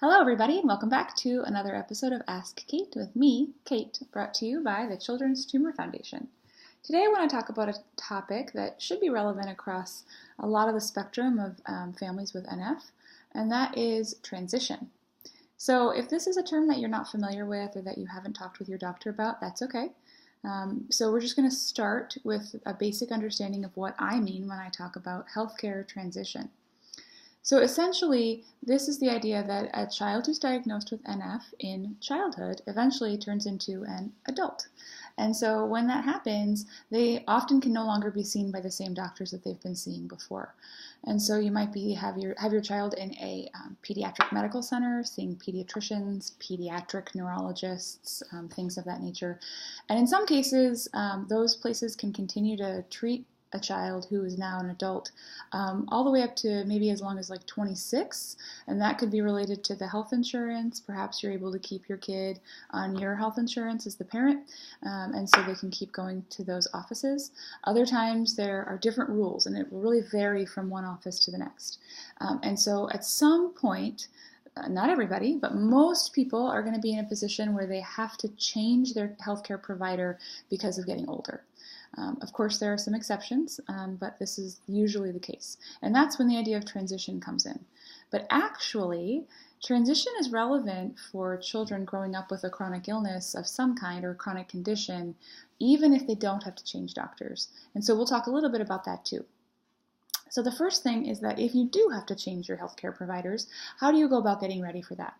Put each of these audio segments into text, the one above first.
Hello, everybody, and welcome back to another episode of Ask Kate with me, Kate, brought to you by the Children's Tumor Foundation. Today, I want to talk about a topic that should be relevant across a lot of the spectrum of families with NF, and that is transition. So, if this is a term that you're not familiar with or that you haven't talked with your doctor about, that's okay. So, we're just going to start with a basic understanding of what I mean when I talk about healthcare transition. So essentially, this is the idea that a child who's diagnosed with NF in childhood eventually turns into an adult. And so when that happens, they often can no longer be seen by the same doctors that they've been seeing before. And so you might have your child in a pediatric medical center, seeing pediatricians, pediatric neurologists, things of that nature. And in some cases, those places can continue to treat a child who is now an adult all the way up to maybe as long as like 26, and that could be related to the health insurance. Perhaps you're able to keep your kid on your health insurance as the parent, and so they can keep going to those offices. Other times there are different rules, and it will really vary from one office to the next. And so at some point, not everybody, but most people are going to be in a position where they have to change their healthcare provider because of getting older. Of course, there are some exceptions, but this is usually the case. And that's when the idea of transition comes in. But actually, transition is relevant for children growing up with a chronic illness of some kind or a chronic condition, even if they don't have to change doctors. And so we'll talk a little bit about that too. So the first thing is that if you do have to change your healthcare providers, how do you go about getting ready for that?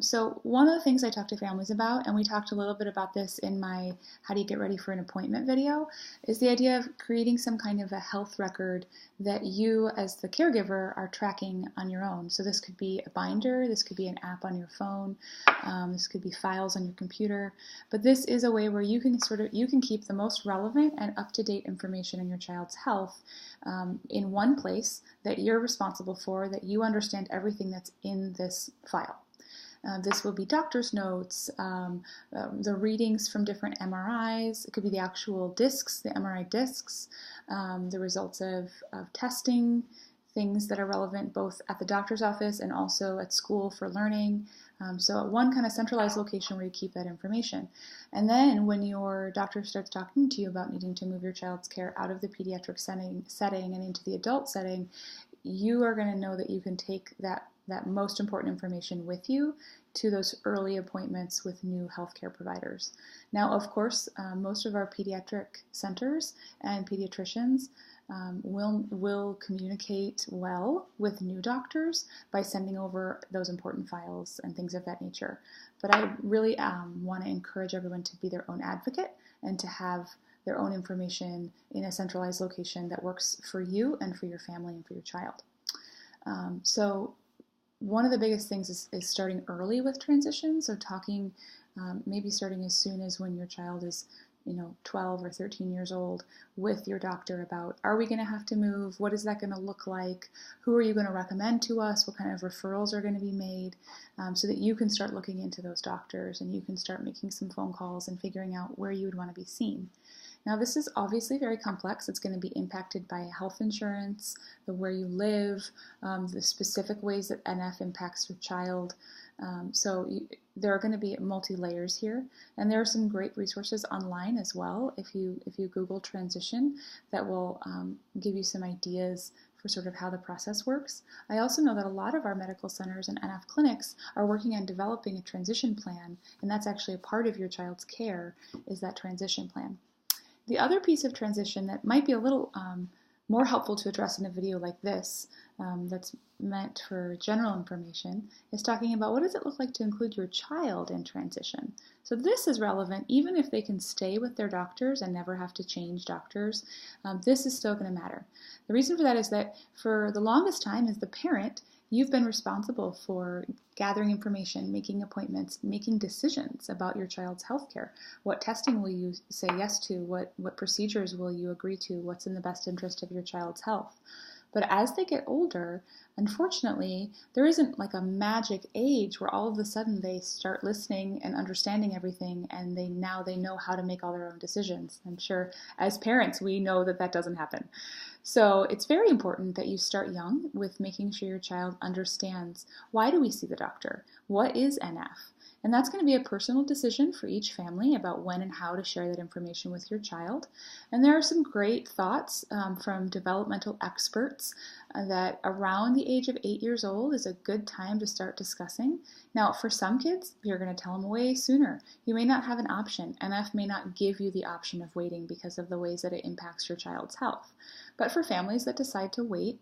So one of the things I talk to families about, and we talked a little bit about this in my How Do You Get Ready for an Appointment video, is the idea of creating some kind of a health record that you as the caregiver are tracking on your own. So this could be a binder, this could be an app on your phone, this could be files on your computer, but this is a way where you can keep the most relevant and up-to-date information on your child's health in one place that you're responsible for, that you understand everything that's in this file. This will be doctor's notes, the readings from different MRIs. It could be the actual discs, the MRI discs, the results of testing, things that are relevant both at the doctor's office and also at school for learning. So at one kind of centralized location where you keep that information. And then when your doctor starts talking to you about needing to move your child's care out of the pediatric setting and into the adult setting, you are going to know that you can take that most important information with you to those early appointments with new healthcare providers. Now, of course, most of our pediatric centers and pediatricians will communicate well with new doctors by sending over those important files and things of that nature. But I really want to encourage everyone to be their own advocate and to have their own information in a centralized location that works for you and for your family and for your child. So one of the biggest things is starting early with transition. So talking, maybe starting as soon as when your child is 12 or 13 years old with your doctor about, are we going to have to move? What is that going to look like? Who are you going to recommend to us? What kind of referrals are going to be made? So that you can start looking into those doctors and you can start making some phone calls and figuring out where you would want to be seen. Now, this is obviously very complex. It's going to be impacted by health insurance, where you live, the specific ways that NF impacts your child. There are going to be multi-layers here, and there are some great resources online as well. If you Google transition, that will give you some ideas for sort of how the process works. I also know that a lot of our medical centers and NF clinics are working on developing a transition plan, and that's actually a part of your child's care, is that transition plan. The other piece of transition that might be a little more helpful to address in a video like this, that's meant for general information, is talking about what does it look like to include your child in transition. So this is relevant even if they can stay with their doctors and never have to change doctors. This is still going to matter. The reason for that is that for the longest time as the parent, you've been responsible for gathering information, making appointments, making decisions about your child's health care. What testing will you say yes to? What procedures will you agree to? What's in the best interest of your child's health? But as they get older, unfortunately, there isn't like a magic age where all of a sudden they start listening and understanding everything and they know how to make all their own decisions. I'm sure as parents we know that doesn't happen. So it's very important that you start young with making sure your child understands, why do we see the doctor? What is NF? And that's going to be a personal decision for each family about when and how to share that information with your child. And there are some great thoughts from developmental experts that around the age of 8 years old is a good time to start discussing. Now, for some kids, you're going to tell them way sooner. You may not have an option. NF may not give you the option of waiting because of the ways that it impacts your child's health. But for families that decide to wait,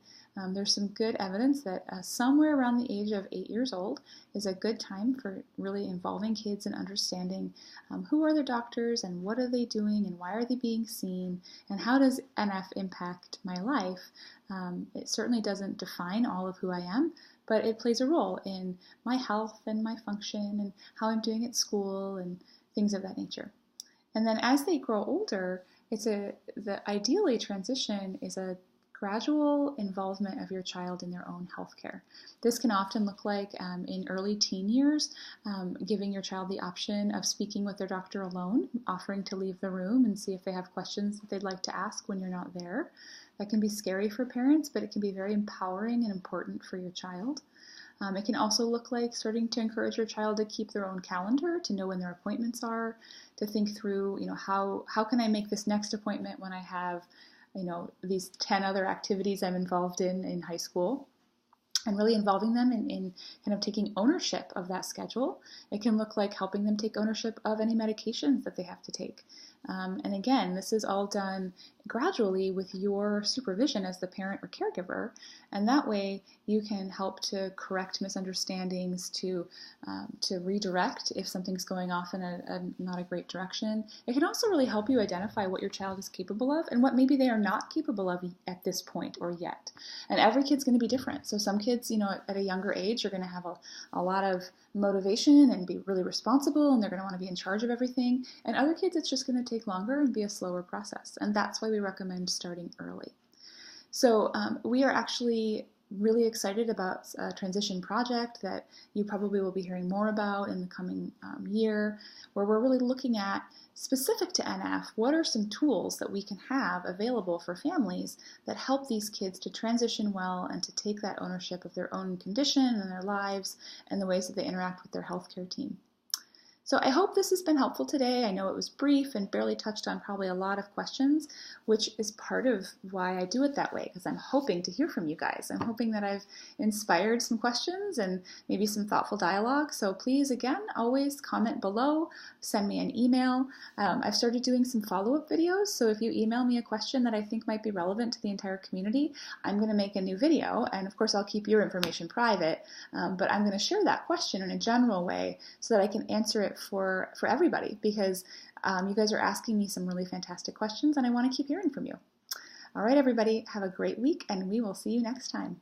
there's some good evidence that somewhere around the age of 8 years old is a good time for really involving kids in understanding who are their doctors and what are they doing and why are they being seen and how does NF impact my life. It certainly doesn't define all of who I am, but it plays a role in my health and my function and how I'm doing at school and things of that nature. And then as they grow older, the ideally transition is a gradual involvement of your child in their own health care. This can often look like in early teen years, giving your child the option of speaking with their doctor alone, offering to leave the room and see if they have questions that they'd like to ask when you're not there. That can be scary for parents, but it can be very empowering and important for your child. It can also look like starting to encourage your child to keep their own calendar, to know when their appointments are, to think through, how can I make this next appointment when I have these 10 other activities I'm involved in high school, and really involving them in kind of taking ownership of that schedule. It can look like helping them take ownership of any medications that they have to take. And again, this is all done gradually with your supervision as the parent or caregiver, and that way you can help to correct misunderstandings, to redirect if something's going off in a not a great direction. It can also really help you identify what your child is capable of and what maybe they are not capable of at this point or yet. And every kid's going to be different. So some kids, at a younger age, are going to have a lot of motivation and be really responsible, and they're going to want to be in charge of everything. And other kids, it's just going to take longer and be a slower process. And that's why we recommend starting early. So we are actually really excited about a transition project that you probably will be hearing more about in the coming year, where we're really looking at, specific to NF, what are some tools that we can have available for families that help these kids to transition well and to take that ownership of their own condition and their lives and the ways that they interact with their healthcare team. So I hope this has been helpful today. I know it was brief and barely touched on probably a lot of questions, which is part of why I do it that way, because I'm hoping to hear from you guys. I'm hoping that I've inspired some questions and maybe some thoughtful dialogue. So please, again, always comment below, send me an email. I've started doing some follow-up videos, so if you email me a question that I think might be relevant to the entire community, I'm going to make a new video, and of course I'll keep your information private, but I'm going to share that question in a general way so that I can answer it for everybody, because you guys are asking me some really fantastic questions and I want to keep hearing from you. All right, everybody, have a great week and we will see you next time.